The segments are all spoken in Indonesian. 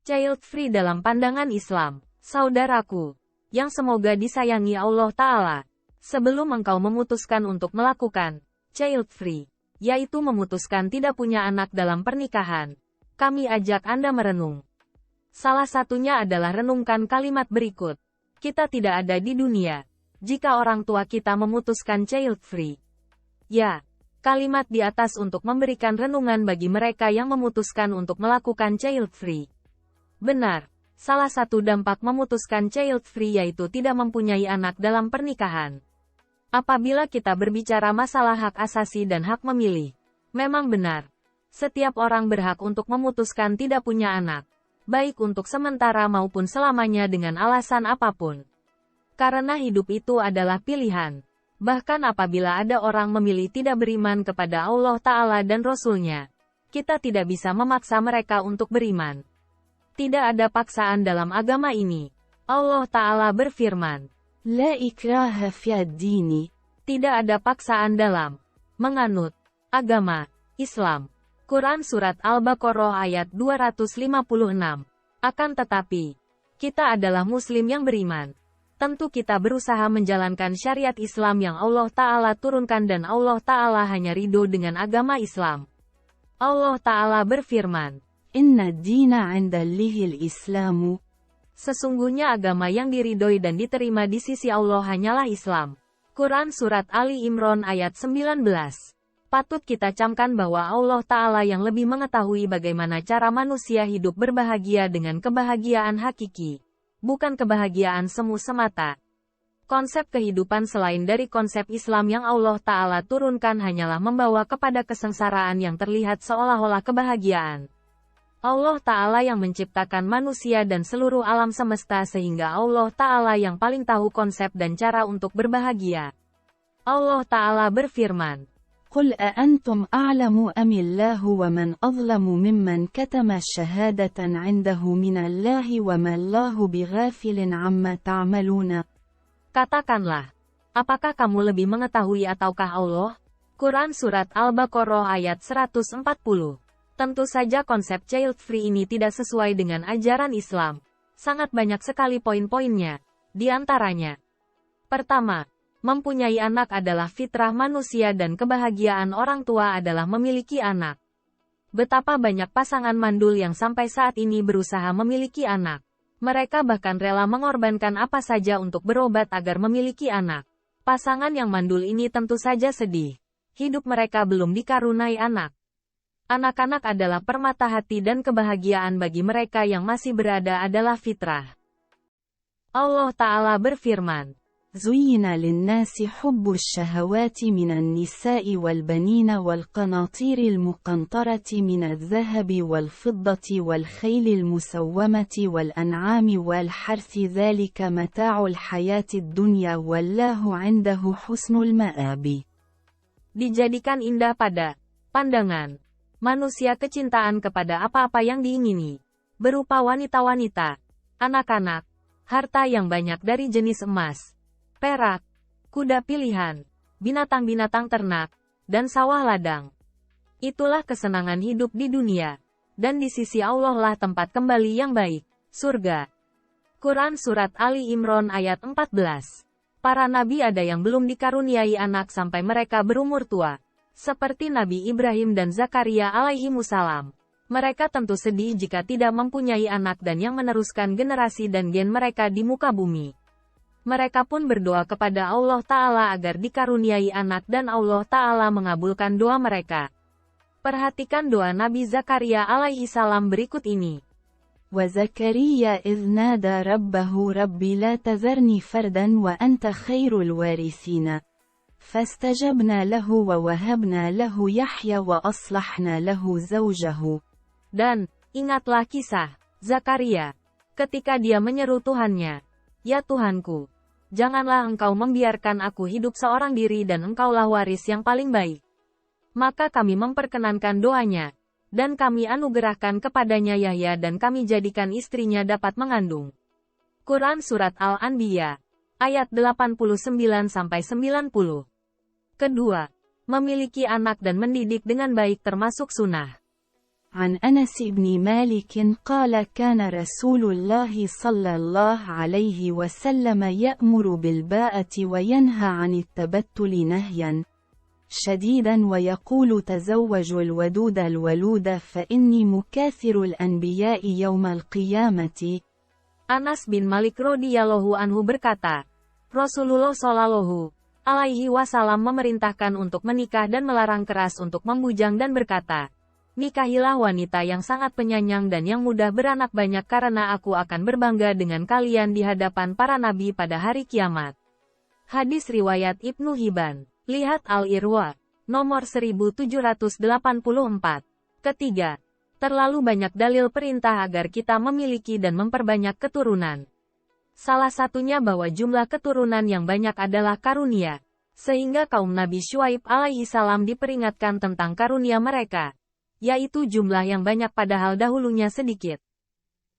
Child free dalam pandangan Islam, saudaraku, yang semoga disayangi Allah Ta'ala. Sebelum engkau memutuskan untuk melakukan child free, yaitu memutuskan tidak punya anak dalam pernikahan, kami ajak Anda merenung. Salah satunya adalah renungkan kalimat berikut. Kita tidak ada di dunia jika orang tua kita memutuskan child free. Ya, kalimat di atas untuk memberikan renungan bagi mereka yang memutuskan untuk melakukan child free. Benar, salah satu dampak memutuskan child free yaitu tidak mempunyai anak dalam pernikahan. Apabila kita berbicara masalah hak asasi dan hak memilih, memang benar, setiap orang berhak untuk memutuskan tidak punya anak, baik untuk sementara maupun selamanya dengan alasan apapun. Karena hidup itu adalah pilihan. Bahkan apabila ada orang memilih tidak beriman kepada Allah Ta'ala dan Rasul-Nya, kita tidak bisa memaksa mereka untuk beriman. Tidak ada paksaan dalam agama ini. Allah Ta'ala berfirman, La ikraha fi'ad-dini. tidak ada paksaan dalam menganut agama Islam. Quran Surat Al-Baqarah ayat 256. Akan tetapi, kita adalah Muslim yang beriman. Tentu kita berusaha menjalankan syariat Islam yang Allah Ta'ala turunkan dan Allah Ta'ala hanya ridho dengan agama Islam. Allah Ta'ala berfirman, Inna dina 'inda Allahil Islamu. sesungguhnya agama yang diridhoi dan diterima di sisi Allah hanyalah Islam. Quran Surat Ali Imran ayat 19. Patut kita camkan bahwa Allah Ta'ala yang lebih mengetahui bagaimana cara manusia hidup berbahagia dengan kebahagiaan hakiki, bukan kebahagiaan semu semata. Konsep kehidupan selain dari konsep Islam yang Allah Ta'ala turunkan hanyalah membawa kepada kesengsaraan yang terlihat seolah-olah kebahagiaan. Allah Ta'ala yang menciptakan manusia dan seluruh alam semesta sehingga Allah Ta'ala yang paling tahu konsep dan cara untuk berbahagia. Allah Ta'ala berfirman, قل أأنتم أعلم أم الله ومن أظلم ممن كتم شهادة عنده من الله وما الله بغافل عما تعملون. Katakanlah, apakah kamu lebih mengetahui ataukah Allah? Quran Surat Al-Baqarah ayat 140. Tentu saja konsep child free ini tidak sesuai dengan ajaran Islam. Sangat banyak sekali poin-poinnya. Di antaranya, pertama, mempunyai anak adalah fitrah manusia dan kebahagiaan orang tua adalah memiliki anak. Betapa banyak pasangan mandul yang sampai saat ini berusaha memiliki anak. Mereka bahkan rela mengorbankan apa saja untuk berobat agar memiliki anak. Pasangan yang mandul ini tentu saja sedih. Hidup mereka belum dikaruniai anak. Anak-anak adalah permata hati dan kebahagiaan bagi mereka yang masih berada adalah fitrah. Allah Ta'ala berfirman, زين للناس حب الشهوات من النساء والبنين والقناطير المقنطرة من الذهب والفضة والخيل المسومة والأنعام والحرث ذلك متاع الحياة الدنيا والله عنده حسن المآب. Dijadikan indah pada pandangan manusia kecintaan kepada apa-apa yang diingini, berupa wanita-wanita, anak-anak, harta yang banyak dari jenis emas, perak, kuda pilihan, binatang-binatang ternak, dan sawah ladang. Itulah kesenangan hidup di dunia, dan di sisi Allah lah tempat kembali yang baik, surga. Quran Surat Ali Imran ayat 14. Para nabi ada yang belum dikaruniai anak sampai mereka berumur tua. Seperti Nabi Ibrahim dan Zakaria alaihimussalam. Mereka tentu sedih jika tidak mempunyai anak dan yang meneruskan generasi dan gen mereka di muka bumi. Mereka pun berdoa kepada Allah Ta'ala agar dikaruniai anak dan Allah Ta'ala mengabulkan doa mereka. Perhatikan doa Nabi Zakaria alaihissalam berikut ini. وَزَكَرِيَّا إِذْ نَادَى رَبَّهُ رَبِّ لَا تَذَرْنِي فَرْدًا وَأَنْتَ خَيْرُ الْوَارِثِينَ فَاسْتَجَبْنَا لَهُ وَوَهَبْنَا لَهُ يَحْيَى وَأَصْلَحْنَا لَهُ زَوْجَهُ. Dan, ingatlah kisah Zakaria, ketika dia menyeru Tuhannya, Ya Tuhanku, janganlah engkau membiarkan aku hidup seorang diri dan engkaulah waris yang paling baik. Maka kami memperkenankan doanya, dan kami anugerahkan kepadanya Yahya dan kami jadikan istrinya dapat mengandung. Quran Surat Al-Anbiya, ayat 89-90. Kedua, memiliki anak dan mendidik dengan baik termasuk sunnah. عن أنس بن مالك قال كان رسول الله صلى الله عليه وسلم يأمر بالباءة وينهى عن التبتل نهيا شديدا ويقول تزوجوا الودود الولود فإني مكاثر الأنبياء يوم القيامة. Anas bin Malik radhiyallahu anhu berkata, Rasulullah shallallahu alaihi wasallam memerintahkan untuk menikah dan melarang keras untuk membujang dan berkata, nikahilah wanita yang sangat penyayang dan yang mudah beranak banyak karena aku akan berbangga dengan kalian di hadapan para nabi pada hari kiamat. Hadis riwayat Ibnu Hibban. Lihat Al-Irwa, nomor 1784. Ketiga, terlalu banyak dalil perintah agar kita memiliki dan memperbanyak keturunan. Salah satunya bahwa jumlah keturunan yang banyak adalah karunia, sehingga kaum Nabi Syuaib alaihi salam diperingatkan tentang karunia mereka, yaitu jumlah yang banyak padahal dahulunya sedikit.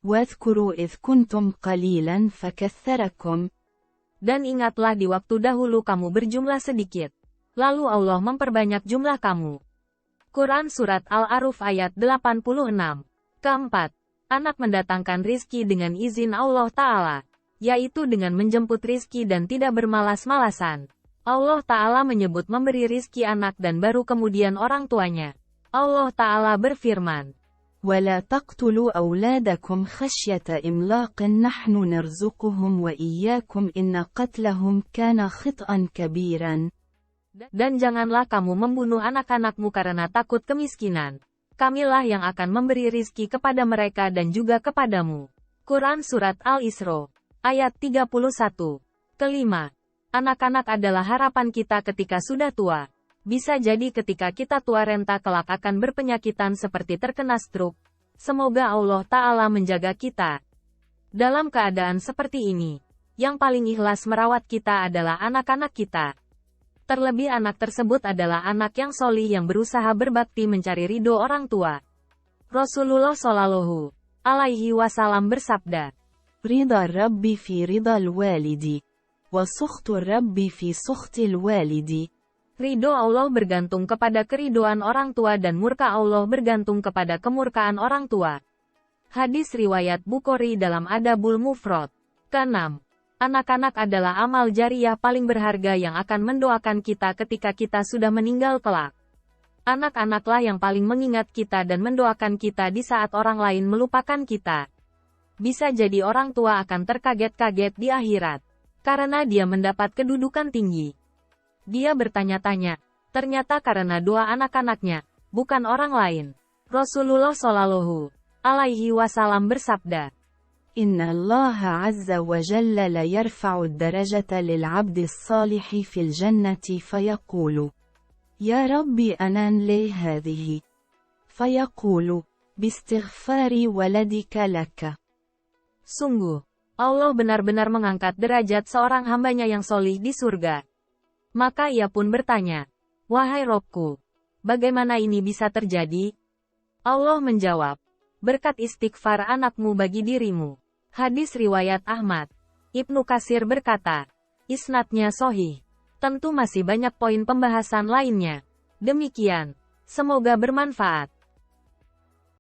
وَاذْكُرُوا إِذْ كُنْتُمْ قَلِيلًا فَكَثَّرَكُمْ. Dan ingatlah di waktu dahulu kamu berjumlah sedikit, lalu Allah memperbanyak jumlah kamu. Quran Surat Al-A'raf ayat 86. Keempat, anak mendatangkan rizki dengan izin Allah Ta'ala, yaitu dengan menjemput rizki dan tidak bermalas-malasan. Allah Ta'ala menyebut memberi rizki anak dan baru kemudian orang tuanya. Allah Ta'ala berfirman, ولا تقتلوا أولادكم خشية إملاق نحن نرزقهم وإياكم إن قتلهم كان خطأ كبيرا. Dan janganlah kamu membunuh anak-anakmu karena takut kemiskinan. Kamilah yang akan memberi rizki kepada mereka dan juga kepadamu. Quran Surat Al-Isra, ayat 31. Kelima, anak-anak adalah harapan kita ketika sudah tua. Bisa jadi ketika kita tua renta kelak akan berpenyakitan seperti terkena stroke. Semoga Allah Ta'ala menjaga kita. Dalam keadaan seperti ini, yang paling ikhlas merawat kita adalah anak-anak kita. Terlebih anak tersebut adalah anak yang solih yang berusaha berbakti mencari ridho orang tua. Rasulullah Shallallahu alaihi wasallam bersabda, رضا الرب في رضا الوالد وسخط الرب في سخط الوالد. Ridho Allah bergantung kepada keridoan orang tua dan murka Allah bergantung kepada kemurkaan orang tua. Hadis riwayat Bukhari dalam Adabul Mufrad. Keenam, anak-anak adalah amal jariyah paling berharga yang akan mendoakan kita ketika kita sudah meninggal kelak. Anak-anaklah yang paling mengingat kita dan mendoakan kita di saat orang lain melupakan kita. Bisa jadi orang tua akan terkaget-kaget di akhirat, karena dia mendapat kedudukan tinggi. Dia bertanya-tanya, ternyata karena doa anak-anaknya, bukan orang lain. Rasulullah Shallallahu alaihi wasallam bersabda, Inna Allah azza wa jalla la yarfa'u ad-darajata lil 'abdi as-salih fil jannati fayaqulu, Ya Rabbi anan li hadhihi. Fayaqulu, bistighfari waladika laka. Sungguh, Allah benar-benar mengangkat derajat seorang hambanya yang solih di surga. Maka ia pun bertanya, Wahai Robku, bagaimana ini bisa terjadi? Allah menjawab, berkat istighfar anakmu bagi dirimu. Hadis riwayat Ahmad. Ibnu Katsir berkata, isnadnya sahih. Tentu masih banyak poin pembahasan lainnya. Demikian, semoga bermanfaat.